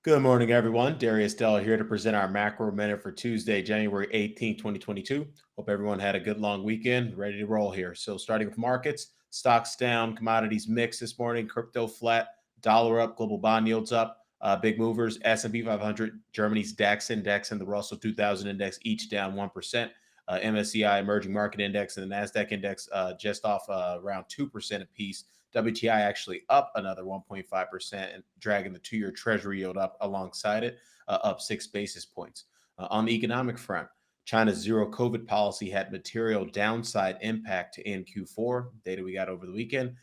Good morning, everyone. Darius Dale here to present our macro minute for Tuesday, January 18th, 2022. Hope everyone had a good long weekend. Ready to roll here. So, starting with markets, stocks down, commodities mixed this morning, crypto flat, dollar up, global bond yields up. Big movers, S&P 500, Germany's DAX index, and the Russell 2000 index each down 1%. MSCI emerging market index and the NASDAQ index just off around 2% apiece. WTI actually up another 1.5% and dragging the 2-year treasury yield up alongside it, up 6 basis points. On the economic front, China's zero COVID policy had material downside impact in Q4, data we got over the weekend.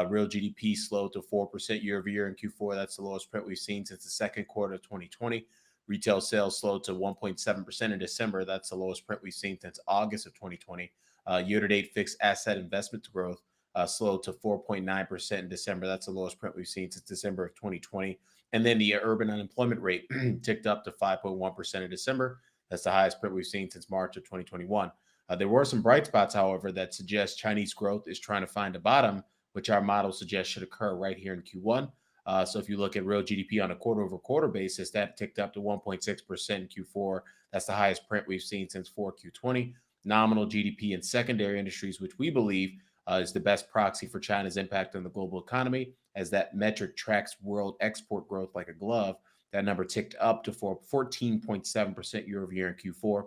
Real GDP slowed to 4% year over year in Q4. That's the lowest print we've seen since the second quarter of 2020. Retail sales slowed to 1.7% in December. That's the lowest print we've seen since August of 2020. Year to date fixed asset investment growth slowed to 4.9% in December. That's the lowest print we've seen since December of 2020. And then the urban unemployment rate ticked up to 5.1% in December. That's the highest print we've seen since March of 2021. There were some bright spots, however, that suggest Chinese growth is trying to find a bottom, which our model suggests should occur right here in Q1. So if you look at real GDP on a quarter over quarter basis, that ticked up to 1.6% in Q4. That's the highest print we've seen since 4Q20. Nominal GDP in secondary industries, which we believe is the best proxy for China's impact on the global economy, as that metric tracks world export growth like a glove. That number ticked up to 14.7% year over year in Q4.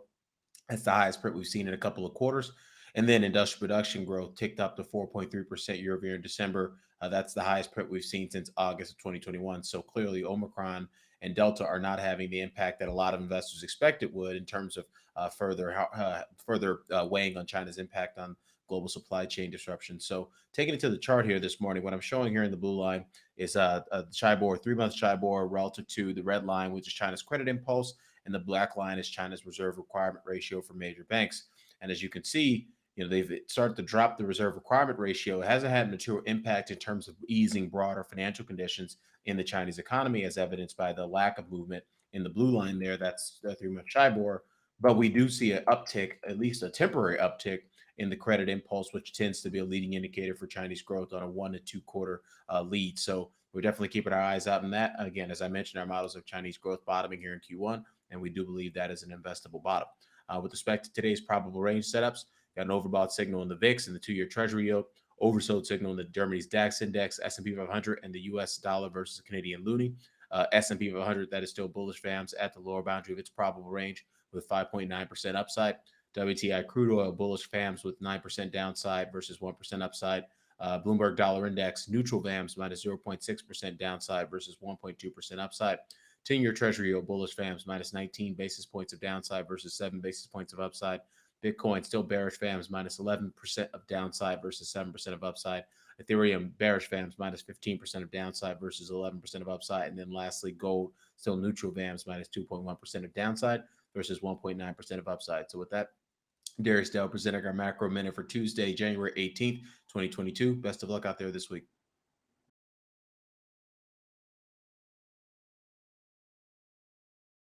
That's the highest print we've seen in a couple of quarters. And then industrial production growth ticked up to 4.3% year over year in December. That's the highest print we've seen since August of 2021. So clearly, Omicron and Delta are not having the impact that a lot of investors expect it would in terms of further weighing on China's impact on global supply chain disruption. So taking it to the chart here this morning, what I'm showing here in the blue line is a Shibor, 3-month Shibor relative to the red line, which is China's credit impulse, and the black line is China's reserve requirement ratio for major banks. And as you can see, they've started to drop the reserve requirement ratio. It hasn't had material impact in terms of easing broader financial conditions in the Chinese economy, as evidenced by the lack of movement in the blue line there. That's the 3-month Shibor. But we do see an uptick, at least a temporary uptick, in the credit impulse, which tends to be a leading indicator for Chinese growth on a 1 to 2 quarter lead. So we're definitely keeping our eyes out on that. Again, as I mentioned, our models of Chinese growth bottoming here in Q1, and we do believe that is an investable bottom. With respect to today's probable range setups, got an overbought signal in the VIX and the 2-year treasury yield, oversold signal in the Germany's DAX index, S&P 500, and the U.S. dollar versus the Canadian loonie. S&P 500, that is still bullish VAMs at the lower boundary of its probable range with 5.9% upside. WTI crude oil bullish FAMs with 9% downside versus 1% upside. Bloomberg Dollar Index neutral VAMs minus 0.6% downside versus 1.2% upside. 10-year Treasury yield bullish FAMs minus 19 basis points of downside versus 7 basis points of upside. Bitcoin still bearish FAMs minus 11% of downside versus 7% of upside. Ethereum bearish FAMs minus 15% of downside versus 11% of upside. And then lastly, gold still neutral VAMs minus 2.1% of downside versus 1.9% of upside. So with that, Darius Dale presenting our macro minute for Tuesday, January 18th, 2022. Best of luck out there this week.